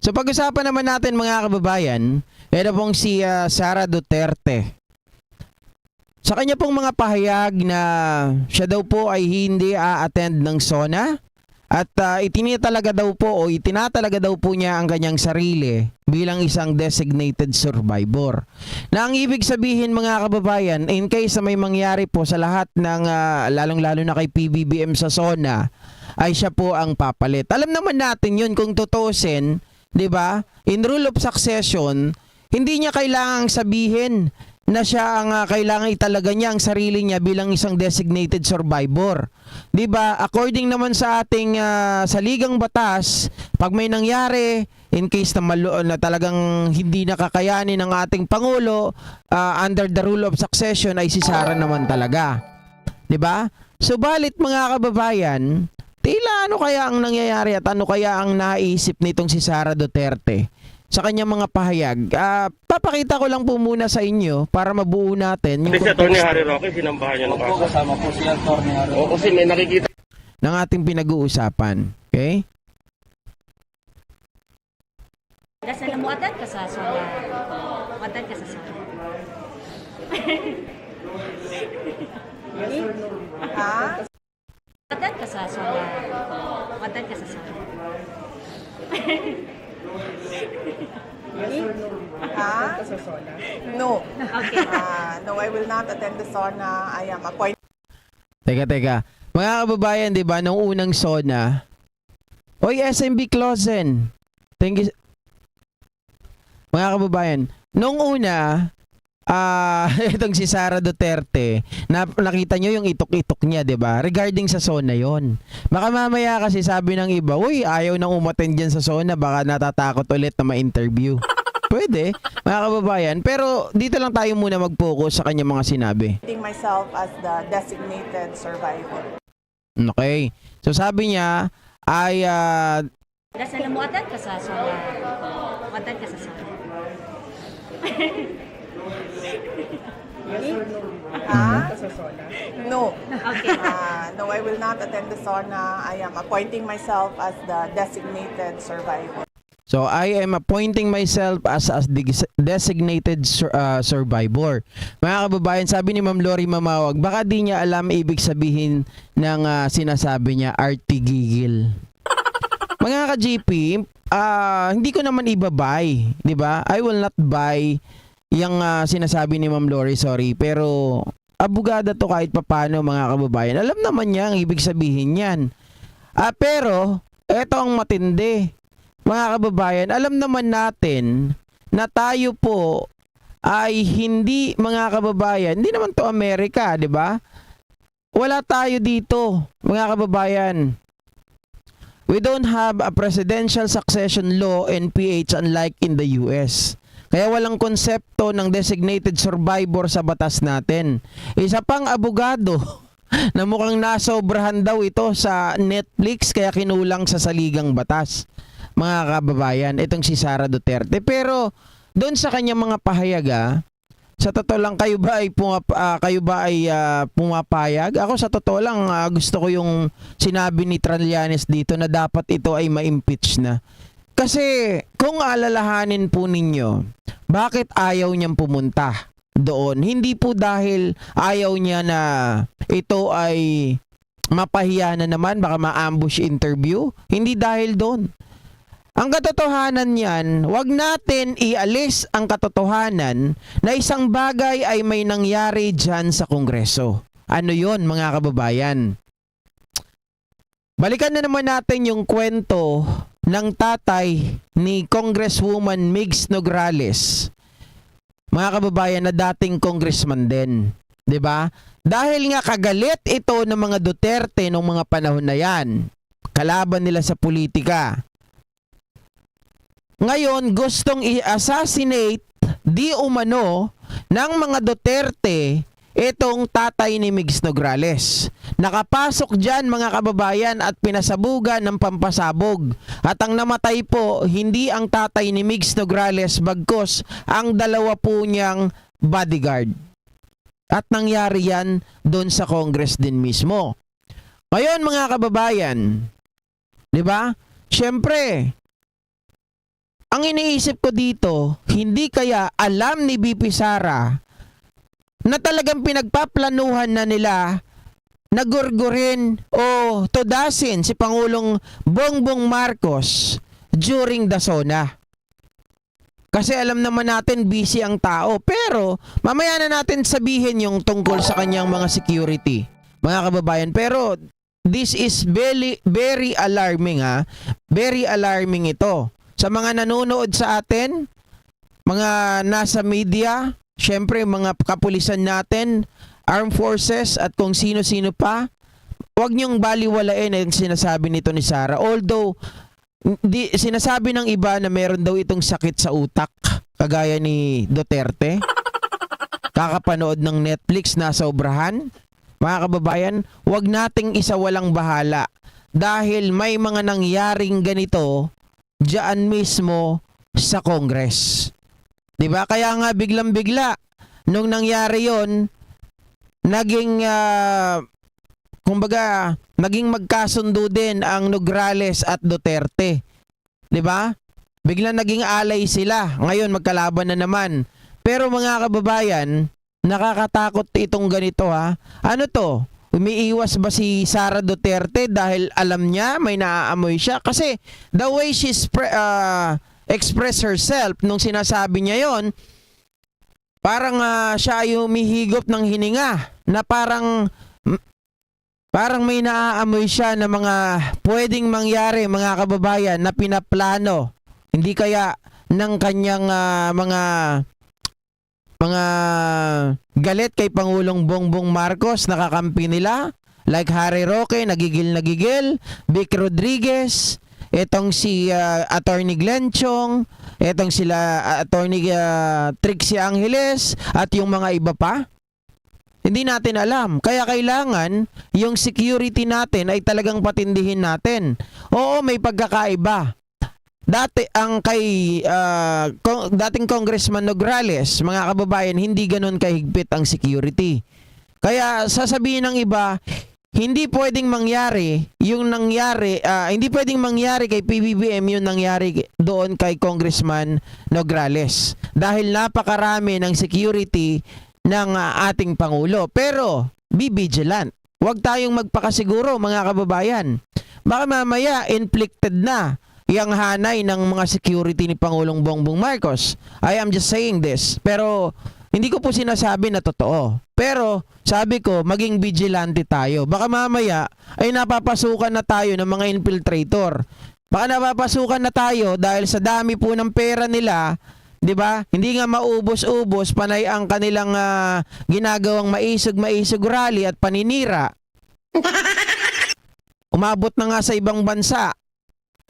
So pag-usapan naman natin mga kababayan, ito pong si Sara Duterte. Sa kanya pong mga pahayag na siya daw po ay hindi a-attend ng SONA at itinatalaga daw po niya ang kanyang sarili bilang isang designated survivor. Na ang ibig sabihin mga kababayan, in case na may mangyari po sa lahat ng lalong-lalo na kay PBBM sa SONA, ay siya po ang papalit. Alam naman natin yun kung tutuusin, 'di ba? In rule of succession, hindi niya kailangang sabihin na siya ang kailangan italaga niya ang sarili niya bilang isang designated survivor. 'Di ba? According naman sa ating saligang batas, pag may nangyari in case na talagang hindi nakakayanin ng ating pangulo under the rule of succession ay si Sara naman talaga. 'Di ba? Subalit mga kababayan, tila ano kaya ang nangyayari at ano kaya ang naisip nitong si Sara Duterte sa kanyang mga pahayag? Papakita ko lang po muna sa inyo para mabuo natin yung Si Atty. Harry Roque, sinambahan niya ng kaso. Kasama po si Atty. Harry. Oo, kasi may nakikita. ng ating pinag-uusapan. Okay? Dasal mo atat ka sa sala. Atat ka sa sala. Ha? Atat ka sa sala. Atat ka sa sala. Ha? No. Okay. No, I will not attend the SONA. I am appointed. Teka. Mga kababayan, di ba, nung unang SONA, oy, SMB Closen. Thank you. Mga kababayan, nung una, itong si Sara Duterte, nakita nyo yung itok-itok niya, di ba? Regarding sa SONA yon. Baka mamaya kasi sabi ng iba, uy, ayaw nang umattend dyan sa SONA, baka natatakot ulit na ma-interview. Pwede, mga kababayan. Pero dito lang tayo muna mag-focus sa kanyang mga sinabi. Myself as the designated survivor. Okay. So sabi niya ay Dasal mo atat ka sa sala. Atat ka sa sala. Ha? No. Okay. No, I will not attend the SONA. I am appointing myself as the designated survivor. so I am appointing myself as designated survivor. Mga kababayan, sabi ni Ma'am Lori Mamawag, baka di niya alam ibig sabihin ng sinasabi niya, arty gigil. Mga ka-GP, hindi ko naman ibabay, di ba? I will not buy yung sinasabi ni Ma'am Lori, sorry. Pero abogada to kahit papano mga kababayan. Alam naman niya ang ibig sabihin niyan. Pero eto ang matindi. Mga kababayan, alam naman natin na tayo po ay hindi, mga kababayan, hindi naman to Amerika, di ba? Wala tayo dito, mga kababayan. We don't have a presidential succession law NPH unlike in the US. Kaya walang konsepto ng designated survivor sa batas natin. Isa pang abogado na mukhang nasobrahan daw ito sa Netflix kaya kinulang sa saligang batas. Mga kababayan, itong si Sara Duterte. Pero doon sa kanyang mga pahayag, sa totoo lang, kayo ba ay pumapayag? Ako sa totoo lang, gusto ko yung sinabi ni Trillanes dito na dapat ito ay ma-impeach na. Kasi kung alalahanin po ninyo, bakit ayaw niyang pumunta doon? Hindi po dahil ayaw niya na ito ay mapahiya na naman, baka ma-ambush interview. Hindi dahil doon. Ang katotohanan niyan, wag natin ialis ang katotohanan na isang bagay ay may nangyari dyan sa Kongreso. Ano yon mga kababayan? Balikan na naman natin yung kwento ng tatay ni Congresswoman Migs Nograles. Mga kababayan na dating congressman din. 'Di ba? Dahil nga kagalit ito ng mga Duterte nung mga panahon na yan. Kalaban nila sa politika. Ngayon, gustong i-assassinate di umano ng mga Duterte itong tatay ni Migs Nograles. Nakapasok dyan mga kababayan at pinasabugan ng pampasabog. At ang namatay po, hindi ang tatay ni Migs Nograles bagkus ang dalawa po niyang bodyguard. At nangyari yan doon sa Congress din mismo. Ngayon mga kababayan, di ba? Siyempre, ang iniisip ko dito, hindi kaya alam ni BP Sara na talagang pinagpaplanuhan na nila na gurgurin o tudasin si Pangulong Bongbong Marcos during the SONA. Kasi alam naman natin busy ang tao, pero mamaya na natin sabihin yung tungkol sa kanyang mga security, mga kababayan. Pero this is very alarming, ha. Very alarming ito. Sa mga nanonood sa atin, mga nasa media, syempre mga kapulisan natin, armed forces at kung sino-sino pa, huwag niyong baliwalain ang sinasabi nito ni Sara. Although sinasabi ng iba na meron daw itong sakit sa utak, kagaya ni Duterte. Kakapanood ng Netflix na sobrahan. Mga kababayan, huwag nating isawalang bahala dahil may mga nangyaring ganito diyan mismo sa Congress. 'Di ba? Kaya nga biglang-bigla nung nangyari 'yon, naging kumbaga, naging magkasundo din ang Nograles at Duterte. 'Di ba? Biglang naging alay sila. Ngayon magkalaban na naman. Pero mga kababayan, nakakatakot itong ganito, ha. Ano to? Umiiwas ba si Sara Duterte dahil alam niya may naaamoy siya? Kasi the way she express herself nung sinasabi niya 'yon, parang siya ay humihigop ng hininga na parang may naaamoy siya na mga pwedeng mangyari, mga kababayan, na pinaplano. Hindi kaya ng kanyang mga galit kay Pangulong Bongbong Marcos, nakakampi nila. Like Harry Roque, nagigil. Vic Rodriguez, etong si Attorney Glenn Chong, etong sila Attorney Trixie Angeles, at yung mga iba pa. Hindi natin alam. Kaya kailangan yung security natin ay talagang patindihin natin. Oo, may pagkakaiba. Dati ang dating Congressman Nograles, mga kababayan, hindi ganoon kahigpit ang security. Kaya sasabihin ng iba, hindi pwedeng mangyari yung nangyari, hindi pwedeng mangyari kay PBBM yung nangyari doon kay Congressman Nograles. Dahil napakarami ng security ng ating Pangulo. Pero, be vigilant. Huwag tayong magpakasiguro, mga kababayan. Baka mamaya, inflicted na yung hanay ng mga security ni Pangulong Bongbong Marcos. I am just saying this. Pero, hindi ko po sinasabi na totoo. Pero, sabi ko, maging vigilante tayo. Baka mamaya, ay napapasukan na tayo ng mga infiltrator. Baka napapasukan na tayo dahil sa dami po ng pera nila, 'di ba? Hindi nga maubos-ubos panay ang kanilang ginagawang maisog rally at paninira. Umabot na nga sa ibang bansa.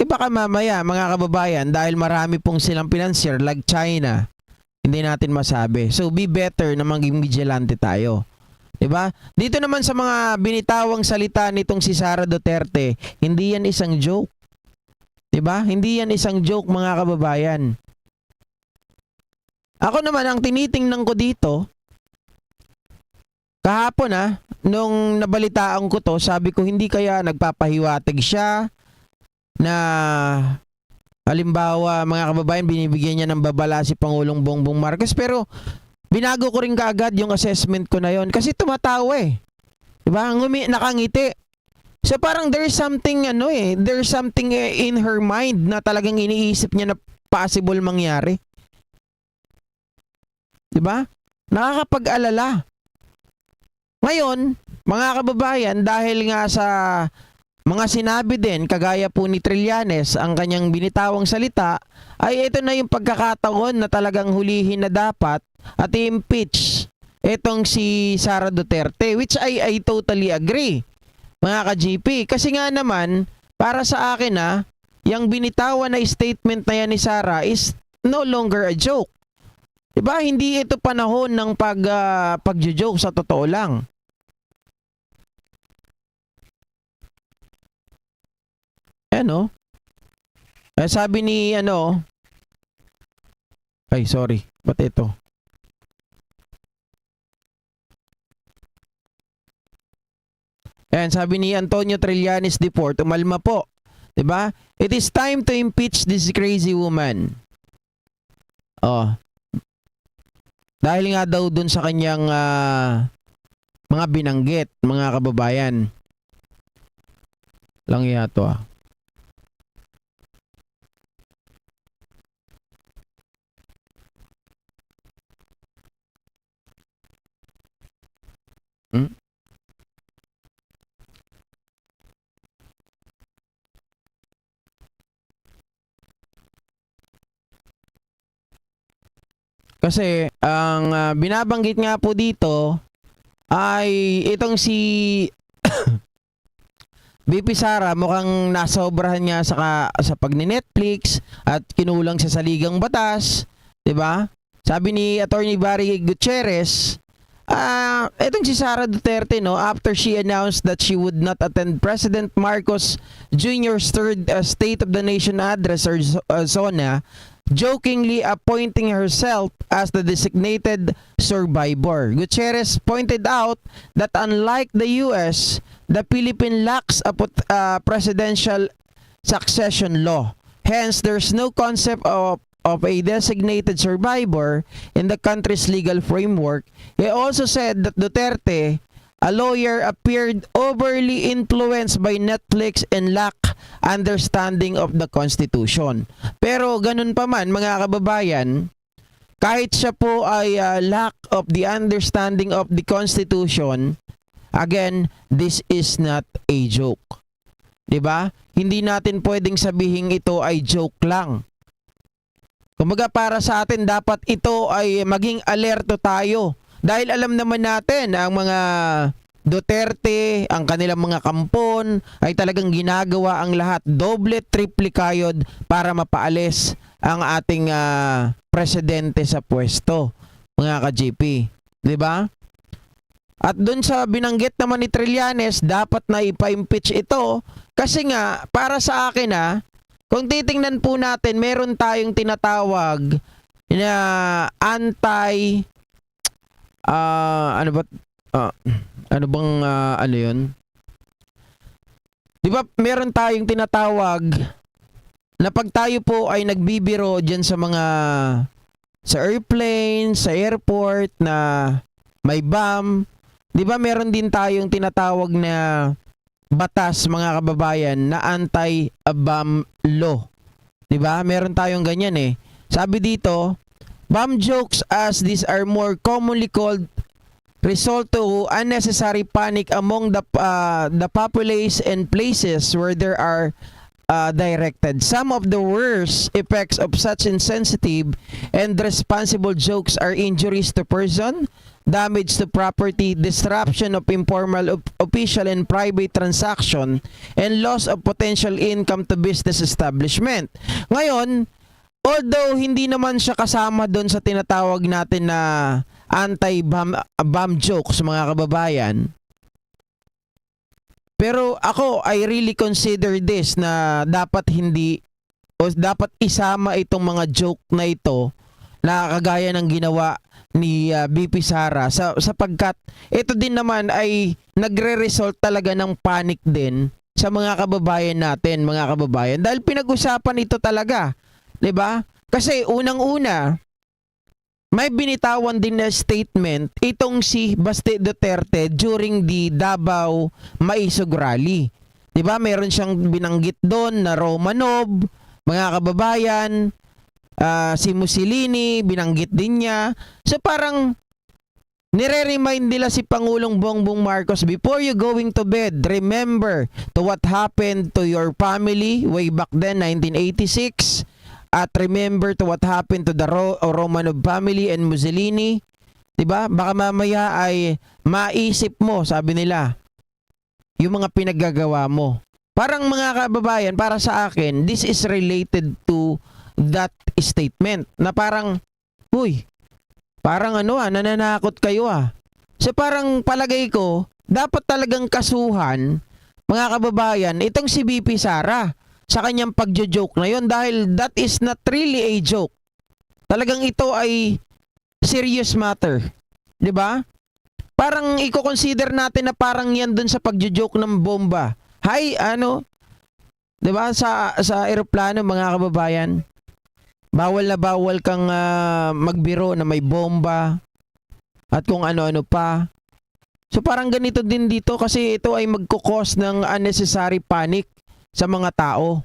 Baka mamaya, mga kababayan, dahil marami pong silang financier like China, hindi natin masabi. So be better na maging vigilante tayo. 'Di ba? Dito naman sa mga binitawang salita nitong si Sara Duterte, hindi yan isang joke. 'Di ba? Hindi yan isang joke, mga kababayan. Ako naman, ang tinitingnan ko dito, kahapon nung nabalitaan ko to, sabi ko hindi kaya nagpapahiwatig siya na halimbawa, mga kababayan, binibigyan niya ng babala si Pangulong Bongbong Marcos, pero binago ko rin kaagad yung assessment ko na yon kasi tumatawa eh. Diba? Nakangiti. So parang there's something in her mind na talagang iniisip niya na possible mangyari. 'Di ba? Nakakapag-alala. Ngayon, mga kababayan, dahil nga sa mga sinabi din, kagaya po ni Trillanes, ang kanyang binitawang salita, ay ito na yung pagkakataon na talagang hulihin na dapat at i-impeach itong si Sara Duterte, which I totally agree, mga ka-GP. Kasi nga naman, para sa akin yung binitawan na statement na yan ni Sara is no longer a joke. Diba? Hindi ito panahon ng pag-joke, sa totoo lang. Sabi ni ay sorry, ba't ito? Sabi ni Antonio Trillanes Deport, umalma po. 'Di ba? It is time to impeach this crazy woman. Oh. Dahil nga daw dun sa kanyang mga binanggit, mga kababayan. Lang yato ah. Hmm? Kasi ang binabanggit nga po dito ay itong si BP Sara mukhang nasobrahan niya sa pagni-Netflix at kinulang sa saligang batas, 'di ba? Sabi ni Attorney Barry Gutierrez, itong si Sara Duterte, no, after she announced that she would not attend President Marcos Jr.'s third State of the Nation address or SONA, jokingly appointing herself as the designated survivor. Gutierrez pointed out that unlike the US, the Philippines lacks a presidential succession law. Hence, there's no concept of a designated survivor in the country's legal framework. He also said that Duterte, a lawyer, appeared overly influenced by Netflix and lacked understanding of the Constitution. Pero ganun pa man, mga kababayan, kahit siya po ay lack of the understanding of the Constitution, again, this is not a joke. 'Di ba? Hindi natin pwedeng sabihin ito ay joke lang. Kumbaga para sa atin dapat ito ay maging alerto tayo dahil alam naman natin ang mga Duterte, ang kanilang mga kampon ay talagang ginagawa ang lahat doble, triple kayod para mapaalis ang ating presidente sa pwesto, mga ka-GP, 'di ba? At doon sa binanggit naman ni Trillanes, dapat na ipa-impeach ito kasi nga para sa akin kung titingnan po natin, meron tayong tinatawag na ano yun? 'Di ba meron tayong tinatawag na pag tayo po ay nagbibiro diyan sa airplane, sa airport na may bomb, 'di ba meron din tayong tinatawag na batas, mga kababayan, na anti-bomb law. 'Di ba? Meron tayong ganyan eh. Sabi dito, bomb jokes as these are more commonly called result to unnecessary panic among the populace and places where there are directed. Some of the worst effects of such insensitive and responsible jokes are injuries to person, damage to property, disruption of informal official and private transaction, and loss of potential income to business establishment. Ngayon, although hindi naman siya kasama doon sa tinatawag natin na anti-bomb jokes, mga kababayan, pero ako, I really consider this na dapat dapat isama itong mga joke na ito na kagaya ng ginawa ni BP Sara sapagkat ito din naman ay nagre-result talaga ng panic din sa mga kababayan natin, mga kababayan, dahil pinag-usapan ito talaga, 'di ba? Kasi unang-una may binitawan din na statement itong si Baste Duterte during the Davao Maisog Rally. 'Di ba? Meron siyang binanggit doon na Romanov, mga kababayan, si Mussolini, binanggit din niya. So parang nire-remind nila si Pangulong Bongbong Marcos, before you going to bed, remember to what happened to your family way back then, 1986. At remember to what happened to the Romanov family and Mussolini. 'Di ba? Baka mamaya ay maisip mo, sabi nila, yung mga pinaggagawa mo. Parang, mga kababayan, para sa akin, this is related to that statement na parang, uy, parang nananakot kayo . So parang palagay ko, dapat talagang kasuhan, mga kababayan, itong si BP Sara sa kanyang pagjo-joke na yon, dahil that is not really a joke. Talagang ito ay serious matter. 'Di ba? Parang i-consider natin na parang yan dun sa pagjo-joke ng bomba. Hay, 'di ba, sa eroplano, mga kababayan. Bawal na bawal kang magbiro na may bomba at kung ano-ano pa. So parang ganito din dito kasi ito ay magkukos ng unnecessary panic sa mga tao.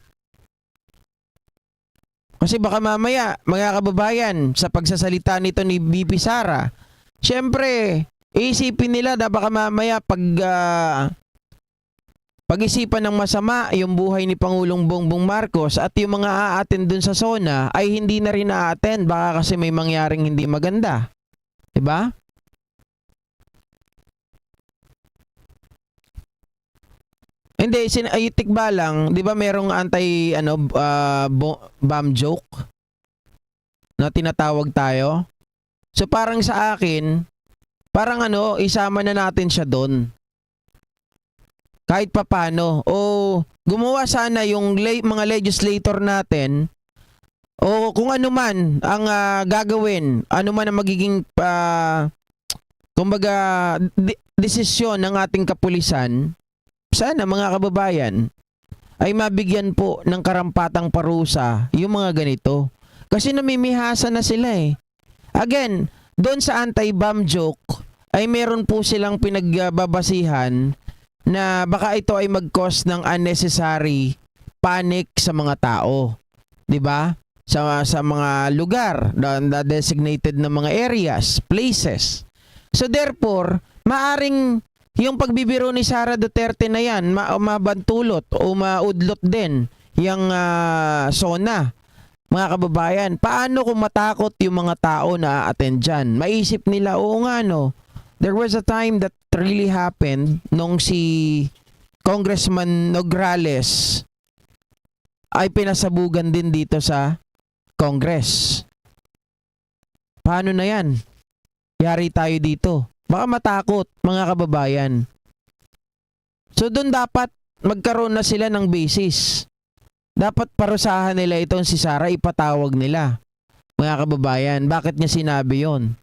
Kasi baka mamaya, mga kababayan, sa pagsasalita nito ni BP Sara, syempre, iisipin nila na baka mamaya pag-isipan ng masama yung buhay ni Pangulong Bongbong Marcos at yung mga a-attend dun sa SONA ay hindi na rin a-attend baka kasi may mangyaring hindi maganda. 'Di ba? Hindi, tikba lang, 'di ba merong bomb joke na tinatawag tayo? So parang sa akin, parang isama na natin siya doon. Kahit papano. O gumawa sana yung mga legislator natin o kung ano man ang gagawin, ano man ang magiging kumbaga desisyon ng ating kapulisan, sana mga kababayan ay mabigyan po ng karampatang parusa yung mga ganito. Kasi namimihasa na sila eh. Again, doon sa anti-bomb joke ay meron po silang pinagbabasihan na baka ito ay mag-cause ng unnecessary panic sa mga tao. 'Di ba? Sa mga lugar, the designated na mga areas, places. So therefore, maaring yung pagbibiro ni Sara Duterte na yan, mabantulot o maudlot din yung SONA. Mga kababayan, paano kung matakot yung mga tao na attend dyan? Maisip nila, oo nga no, there was a time that really happened nung si Congressman Nograles ay pinasabugan din dito sa Congress. Paano na yan? Yari tayo dito. Baka matakot, mga kababayan. So doon dapat magkaroon na sila ng basis. Dapat parusahan nila itong si Sara, ipatawag nila. Mga kababayan, bakit niya sinabi yon?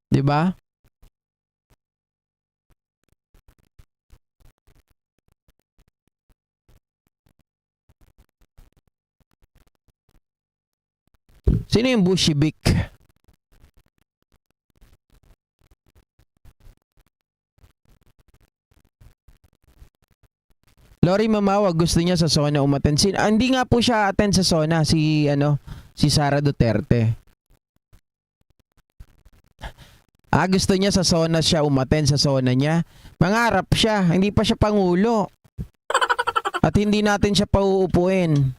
'Di ba? Sino yung Bushibik? Lori Mamawag, gusto niya sa SONA umattend. Hindi nga po siya attend sa SONA si Sara Duterte. Gusto niya sa SONA siya umattend sa SONA niya. Mangarap siya, hindi pa siya pangulo. At hindi natin siya pauupuin.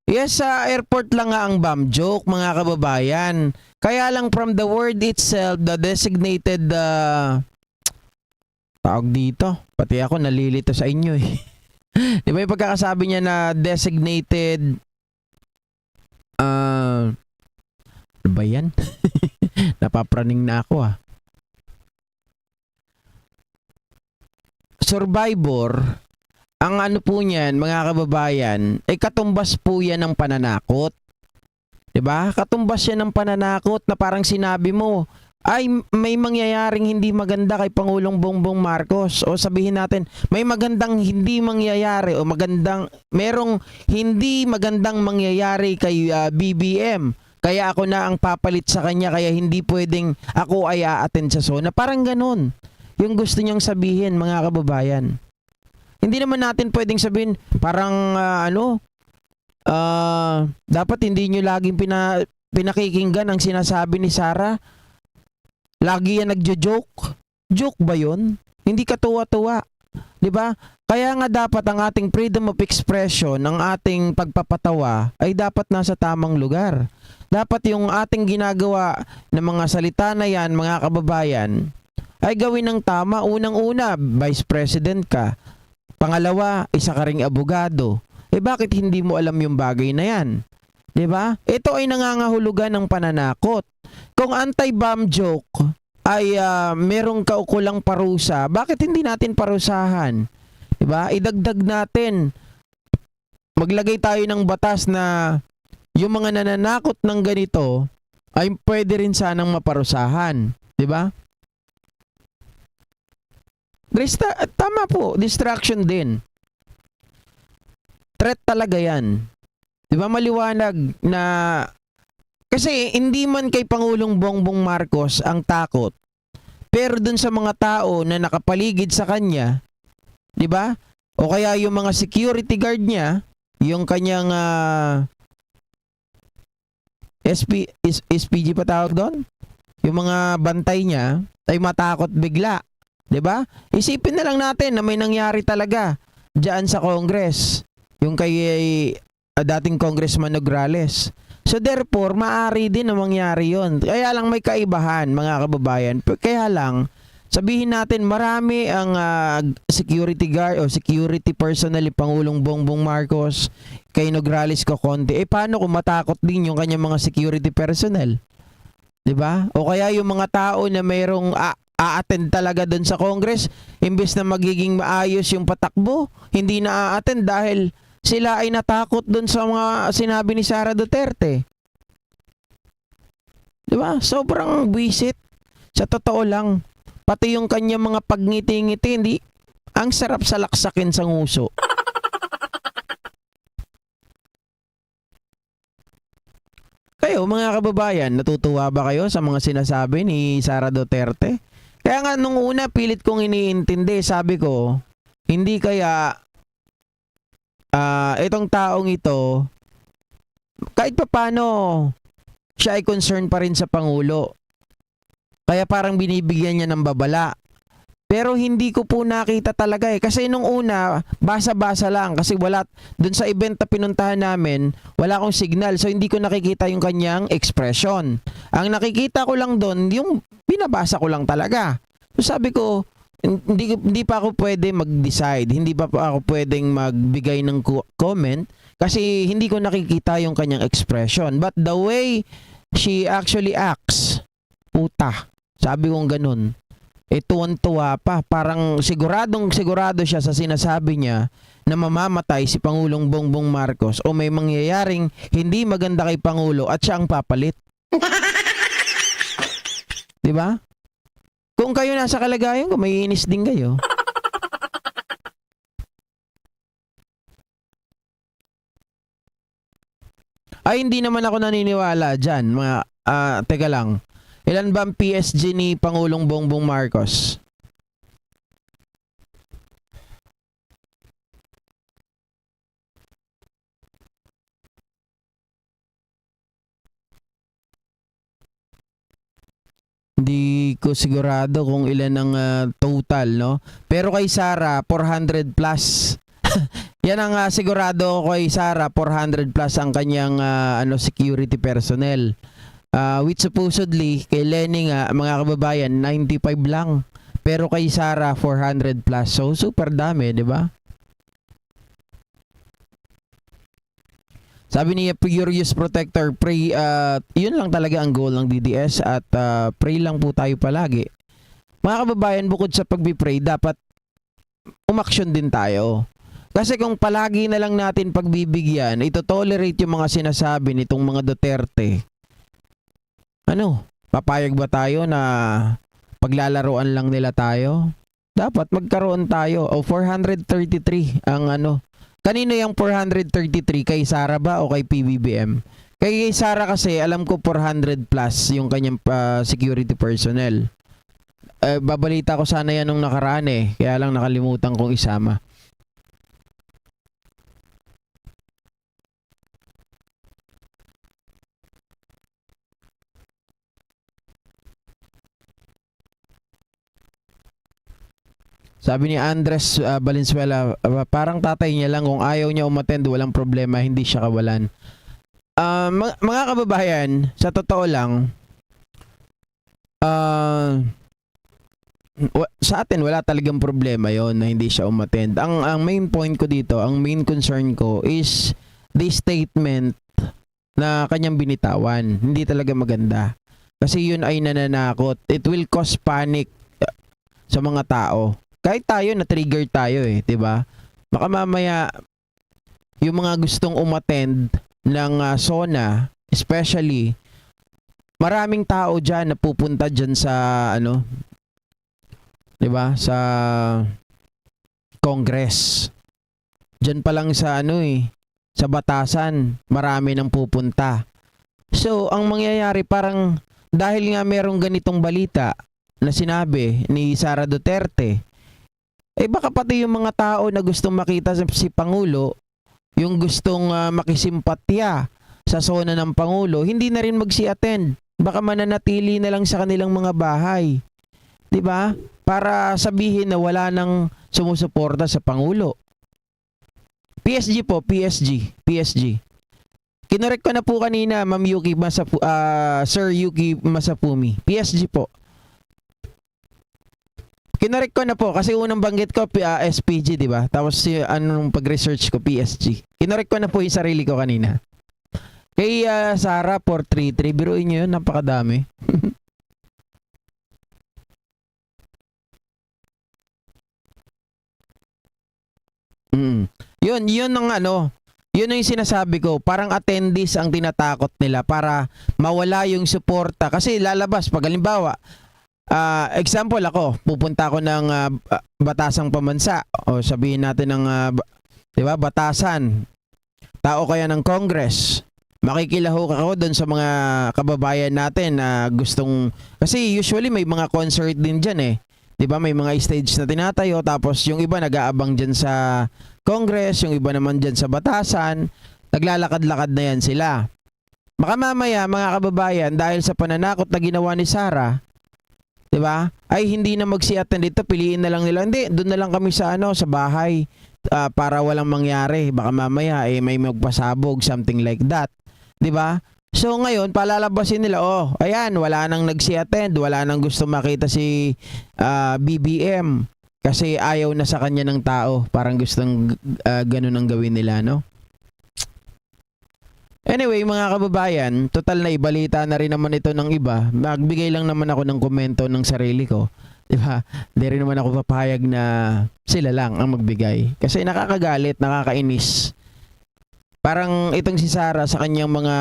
Yes, sa airport lang nga ang bomb joke, mga kababayan. Kaya lang from the word itself, the designated tawag dito. Pati ako nalilito sa inyo eh. Di ba yung pagkakasabi niya na designated ano ba yan? Napapraning na ako Survivor, ang ano po niyan, mga kababayan, ay katumbas po yan ng pananakot. 'Di ba? Katumbas yan ng pananakot na parang sinabi mo, ay may mangyayaring hindi maganda kay Pangulong Bongbong Marcos, o sabihin natin may magandang hindi mangyayari o merong hindi magandang mangyayari kay BBM, kaya ako na ang papalit sa kanya, kaya hindi pwedeng ako ay a-attend sa SONA. Parang ganun yung gusto niyang sabihin, mga kababayan. Hindi naman natin pwedeng sabihin parang dapat hindi nyo laging pinakikinggan ang sinasabi ni Sara. Lagi yan nagjo-joke. Joke ba yun? Hindi katuwa-tuwa. 'Di ba? Kaya nga dapat ang ating freedom of expression, ang ating pagpapatawa ay dapat nasa tamang lugar. Dapat yung ating ginagawa ng mga salita na yan, mga kababayan, ay gawin ng tama. Unang-una, Vice President ka. Pangalawa, isa ka ring abogado. Bakit hindi mo alam yung bagay na yan? 'Di ba? Ito ay nangangahulugan ng pananakot. Kung anti-bomb joke ay merong kaukulang parusa, bakit hindi natin parusahan? 'Di ba? Idagdag natin. Maglagay tayo ng batas na yung mga nananakot ng ganito ay pwede rin sanang maparusahan. 'Di ba? Tama po, distraction din. Threat talaga yan. 'Di ba maliwanag na kasi hindi man kay Pangulong Bongbong Marcos ang takot, pero dun sa mga tao na nakapaligid sa kanya, 'di ba? O kaya yung mga security guard niya, yung kanyang SPG pa tawag doon? Yung mga bantay niya ay matakot bigla, 'di ba? Isipin na lang natin na may nangyari talaga diyan sa Congress, yung kay dating Congressman Nograles. So therefore, maaari din na mangyari 'yon. Kaya lang may kaibahan, mga kababayan. Kaya lang sabihin natin marami ang security guard o security personnel ni Pangulong Bongbong Marcos kay Nograles ko konti. Paano kung matakot din yung kanyang mga security personnel? 'Di ba? O kaya yung mga tao na mayroong a-attend talaga doon sa Congress, imbes na magiging maayos yung patakbo, hindi na a-attend dahil sila ay natakot doon sa mga sinabi ni Sara Duterte. 'Di ba? Sobrang buwisit. Sa totoo lang, pati yung kanya mga pagngiti-ngiti, hindi ang sarap salaksakin sa nguso. Kayo mga kababayan, natutuwa ba kayo sa mga sinasabi ni Sara Duterte? Kaya nga nung una pilit kong iniintindi, sabi ko, hindi kaya itong taong ito, kahit pa paano, siya ay concerned pa rin sa Pangulo. Kaya parang binibigyan niya ng babala. Pero hindi ko po nakita talaga Kasi nung una, basa-basa lang. Kasi wala, dun sa event na pinuntahan namin, wala akong signal. So hindi ko nakikita yung kanyang expression. Ang nakikita ko lang dun, yung binabasa ko lang talaga. So sabi ko, hindi pa ako pwede mag-decide. Hindi pa ako pwedeng magbigay ng comment. Kasi hindi ko nakikita yung kanyang expression. But the way she actually acts, puta. Sabi kong ganun. Tuwan-tuwa pa. Parang sigurado siya sa sinasabi niya na mamamatay si Pangulong Bongbong Marcos o may mangyayaring hindi maganda kay Pangulo at siya ang papalit. Diba? Kung kayo nasa kalagayan ko, may inis din kayo. Ay, hindi naman ako naniniwala dyan. Teka lang. Ilan ba ang PSG ni Pangulong Bongbong Marcos? Hindi ko sigurado kung ilan ang total, no? Pero kay Sara, 400 plus. Yan ang sigurado ko kay Sara, 400 plus ang kanyang security personnel. Which supposedly, kay Lenny nga, mga kababayan, 95 lang. Pero kay Sara, 400 plus. So, super dami, di ba? Sabi niya, Furious Protector, pray, yun lang talaga ang goal ng DDS at pray lang po tayo palagi. Mga kababayan, bukod sa pagbi-pray, dapat umaksyon din tayo. Kasi kung palagi na lang natin pagbibigyan, ito tolerate yung mga sinasabi nitong mga Duterte. Papayag ba tayo na paglalaruan lang nila tayo? Dapat magkaroon tayo. O 433 ang Kanino yung 433? Kay Sara ba o kay PBBM? Kay Sara kasi alam ko 400 plus yung kanyang security personnel. Babalita ko sana yan nung nakaraan kaya lang nakalimutan kong isama. Sabi ni Andres Valenzuela, parang tatay niya lang, kung ayaw niya umattend, walang problema, hindi siya kawalan. Mga kababayan, sa totoo lang, sa atin wala talagang problema yon na hindi siya umattend. Ang main point ko dito, ang main concern ko is the statement na kanyang binitawan. Hindi talaga maganda. Kasi yun ay nananakot. It will cause panic sa mga tao. Kahit tayo, na-trigger tayo 'di ba? Baka mamaya yung mga gustong umattend ng SONA, especially, maraming tao diyan na pupunta diyan sa 'di ba? Sa Congress. Diyan pa lang sa sa batasan, marami nang pupunta. So, ang mangyayari parang dahil nga merong ganitong balita na sinabi ni Sara Duterte, baka pati yung mga tao na gustong makita si Pangulo, yung gustong makisimpatya sa sona ng Pangulo, hindi na rin magsi-attend. Baka mananatili na lang sa kanilang mga bahay. 'Di ba? Para sabihin na wala nang sumusuporta sa Pangulo. PSG po, PSG. Kinorek ko na po kanina, Ma'am Yuki Sir Yuki Masafumi. PSG po. Kinorek ko na po kasi unang banggit ko SPG, 'di ba? Tapos anong pag-research ko PSG. Kinorek ko na po 'yung sarili ko kanina. Kay Sara 433, biruin niyo 'yun, napakadami. Yun ang yun ang sinasabi ko, parang attendees ang tinatakot nila para mawala yung suporta kasi lalabas pag halimbawa, example ako, pupunta ako ng batasang pamansa o sabihin natin ng 'di ba, batasan. Tao kaya ng Congress. Makikilahok ako doon sa mga kababayan natin na gustong kasi usually may mga concert din diyan 'Di ba? May mga stage na tinatayo tapos yung iba nag-aabang diyan sa Congress, yung iba naman diyan sa batasan, naglalakad-lakad na yan sila. Baka mamaya mga kababayan dahil sa pananakot na ginawa ni Sara, 'di ba? Ay hindi na magsi-attend dito, piliin na lang nila. Hindi, doon na lang kami sa sa bahay para walang mangyari. Baka mamaya may magpasabog, something like that. 'Di ba? So ngayon, palalabasin nila, ayan, wala nang nagsi-attend, wala nang gusto makita si BBM kasi ayaw na sa kanya ng tao. Parang gustong ganun ang gawin nila, no? Anyway, mga kababayan, total na ibalita na rin naman ito ng iba. Magbigay lang naman ako ng komento ng sarili ko. Diba? Di rin naman ako papayag na sila lang ang magbigay. Kasi nakakagalit, nakakainis. Parang itong si Sara sa kanyang mga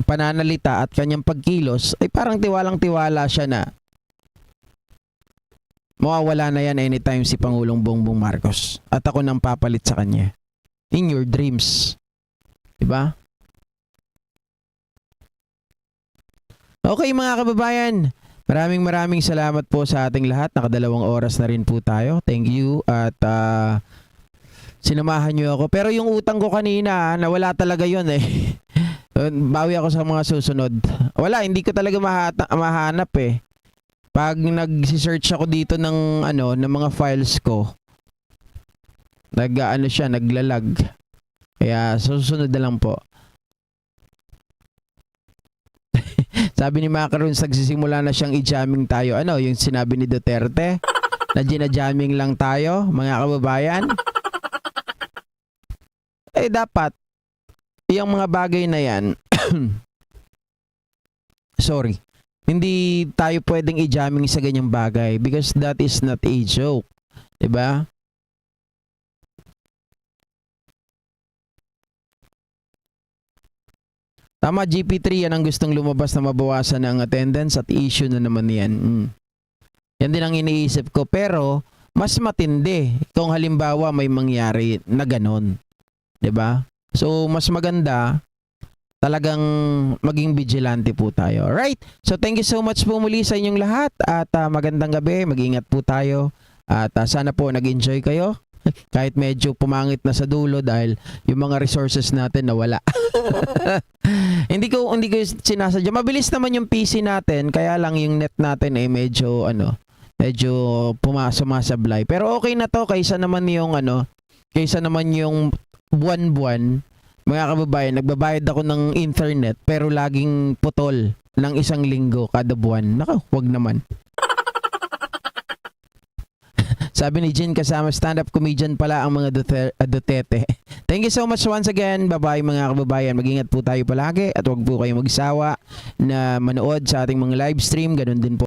pananalita at kanyang pagkilos ay parang tiwalang-tiwala siya na mawawala na yan anytime si Pangulong Bongbong Marcos at ako nang papalit sa kanya. In your dreams. Diba? Okay mga kababayan, maraming salamat po sa ating lahat. Nakadalawang oras na rin po tayo. Thank you at sinamahan niyo ako. Pero yung utang ko kanina, nawala talaga yun Bawi ako sa mga susunod. Wala, hindi ko talaga mahanap Pag nag-search ako dito ng ng mga files ko, naglalag. Kaya susunod na lang po. Sabi ni Macaroons, nagsisimula na siyang i-jamming tayo. Yung sinabi ni Duterte? Na gina-jamming lang tayo, mga kababayan? Dapat, yung mga bagay na yan, sorry, hindi tayo pwedeng i-jamming sa ganyang bagay because that is not a joke. Diba? Tama, GP3, yan ang gustong lumabas na mabawasan ang attendance at issue na naman yan. Yan din ang iniisip ko. Pero, mas matindi kung halimbawa may mangyari na ganon. 'Di ba? So, mas maganda talagang maging vigilante po tayo. Right? So, thank you so much po muli sa inyong lahat at magandang gabi. Mag-ingat po tayo at sana po nag-enjoy kayo. Kahit medyo pumangit na sa dulo dahil yung mga resources natin nawala. Hindi ko sinasadya. Mabilis naman yung PC natin, kaya lang yung net natin medyo sumasablay. Pero okay na to kaysa naman yung buwan-buwan. Mga kababayan, nagbabayad ako ng internet pero laging putol ng 1 linggo kada buwan. Naka, wag naman. Sabi ni Jen kasama stand-up comedian pala ang mga Duterte. Thank you so much once again. Bye-bye mga kababayan. Mag-ingat po tayo palagi at huwag po kayong magsawa na manood sa ating mga live stream. Ganun din po